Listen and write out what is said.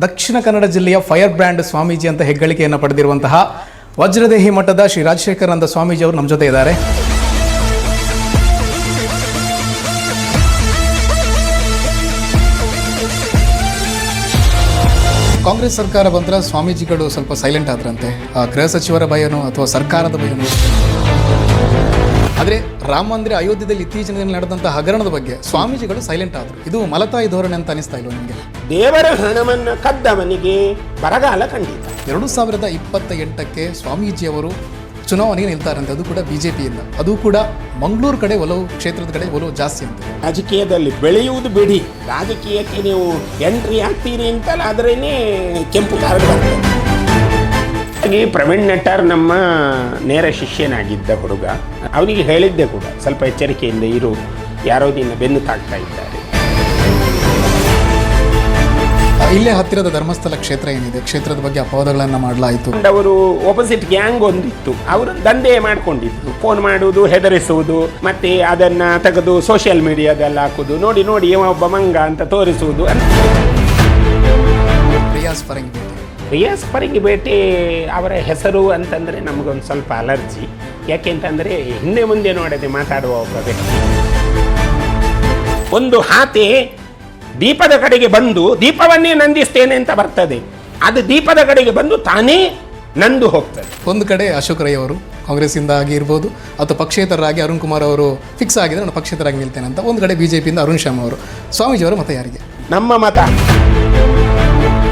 ದಕ್ಷಿಣ ಕನ್ನಡ ಜಿಲ್ಲೆಯ fire brand Swamiji ಅಂತ ಹೆಗ್ಗಳಿಕೆಯನ್ನು ಪಡೆದಿರುವಂತಹ ವಜ್ರದೇಹಿ ಮಠದ ಶ್ರೀ ರಾಜಶೇಖರಾನಂದ ಸ್ವಾಮೀಜಿ ಅವರು ನಮ್ಮ ಜೊತೆ ಇದ್ದಾರೆ. ಕಾಂಗ್ರೆಸ್ ಸರ್ಕಾರ ಬಂದ್ರೆ ಸ್ವಾಮೀಜಿಗಳು ಸ್ವಲ್ಪ ಸೈಲೆಂಟ್ ಆದ್ರಂತೆ. ಗೃಹ ಸಚಿವರ ಭಯನೋ ಅಥವಾ ಸರ್ಕಾರದ ಭಯನೋ. ಆದರೆ ರಾಮ ಮಂದಿರ ಅಯೋಧ್ಯೆಯಲ್ಲಿ ಇತ್ತೀಚಿನ ದಿನ ನಡೆದಂತಹ ಹಗರಣದ ಬಗ್ಗೆ ಸ್ವಾಮೀಜಿಗಳು ಸೈಲೆಂಟ್ ಆದರು. ಇದು ಮಲತಾಯಿ ಧೋರಣೆ ಅಂತ ಅನಿಸ್ತಾ ಇಲ್ವ ನಿಮಗೆ? ದೇವರ ಹಣವನ್ನು ಕದ್ದವನಿಗೆ ಬರಗಾಲ ಖಂಡಿತ. 2028ಕ್ಕೆ ಸ್ವಾಮೀಜಿಯವರು ಚುನಾವಣೆಗೆ ನಿಲ್ತಾರಂತೆ, ಅದು ಕೂಡ ಬಿಜೆಪಿಯಿಂದ, ಅದು ಕೂಡ ಮಂಗಳೂರು ಕಡೆ ಒಲವು, ಕ್ಷೇತ್ರದ ಕಡೆ ಒಲವು ಜಾಸ್ತಿ ಅಂತ. ರಾಜಕೀಯದಲ್ಲಿ ಬೆಳೆಯುವುದು ಬಿಡಿ, ರಾಜಕೀಯಕ್ಕೆ ನೀವು ಎಂಟ್ರಿ ಆಗ್ತೀರಿ ಅಂತಲಾದ್ರೇನೆ ಕೆಂಪು ಕಾರ್ಡ್ ಬರ್ತದೆ. ಹಾಗೆ ಪ್ರವೀಣ್ ನೆಟ್ಟಾರ್ ನಮ್ಮ ನೇರ ಶಿಷ್ಯನಾಗಿದ್ದ ಹುಡುಗ, ಅವನಿಗೆ ಹೇಳಿದ್ದೆ ಕೂಡ ಸ್ವಲ್ಪ ಎಚ್ಚರಿಕೆಯಿಂದ ಇರು, ಯಾರೋ ದಿನ ಬೆನ್ನು ತಾಗ್ತಾ ಇದ್ದಾರೆ. ಇಲ್ಲೇ ಹತ್ತಿರದ ಧರ್ಮಸ್ಥಳ ಕ್ಷೇತ್ರ ಏನಿದೆ, ಕ್ಷೇತ್ರದ ಬಗ್ಗೆ ಅಪವಾದಗಳನ್ನು ಮಾಡಲಾಯಿತು. ಅವರು ಆಪೋಸಿಟ್ ಗ್ಯಾಂಗ್ ಒಂದಿತ್ತು, ಅವರು ದಂಧೆ ಮಾಡ್ಕೊಂಡಿದ್ರು. ಫೋನ್ ಮಾಡುವುದು, ಹೆದರಿಸುವುದು, ಮತ್ತೆ ಅದನ್ನ ತೆಗೆದು ಸೋಷಿಯಲ್ ಮೀಡಿಯಾದಲ್ಲಿ ಹಾಕುವುದು, ನೋಡಿ ನೋಡಿ ಒಬ್ಬ ಮಂಗ ಅಂತ ತೋರಿಸುವುದು. ರಿಯಾಸ್ ಪರಂಗಿ ಬೇಟೆ ಅವರ ಹೆಸರು ಅಂತಂದರೆ ನಮಗೊಂದು ಸ್ವಲ್ಪ ಅಲರ್ಜಿ. ಯಾಕೆಂತಂದರೆ ಹಿಂದೆ ಮುಂದೆ ನೋಡದೆ ಮಾತಾಡುವ ಒಬ್ಬ ವ್ಯಕ್ತಿ. ಒಂದು ಹಾತೆ ದೀಪದ ಕಡೆಗೆ ಬಂದು ದೀಪವನ್ನೇ ನಂದಿಸ್ತೇನೆ ಅಂತ ಬರ್ತದೆ, ಅದು ದೀಪದ ಕಡೆಗೆ ಬಂದು ತಾನೇ ನಂದು ಹೋಗ್ತದೆ. ಒಂದು ಕಡೆ ಅಶೋಕ್ ರೈ ಅವರು ಕಾಂಗ್ರೆಸ್ಸಿಂದ ಆಗಿರ್ಬೋದು ಅಥವಾ ಪಕ್ಷೇತರರಾಗಿ ಅರುಣ್ ಕುಮಾರ್ ಅವರು ಫಿಕ್ಸ್ ಆಗಿದ್ರೆ ನಾನು ಪಕ್ಷೇತರಾಗಿ ನಿಲ್ತೇನೆ ಅಂತ, ಒಂದು ಕಡೆ ಬಿಜೆಪಿಯಿಂದ ಅರುಣ್ ಶ್ಯಾಮ್ ಅವರು. ಸ್ವಾಮೀಜಿಯವರ ಮತ ಯಾರಿಗೆ? ನಮ್ಮ ಮತ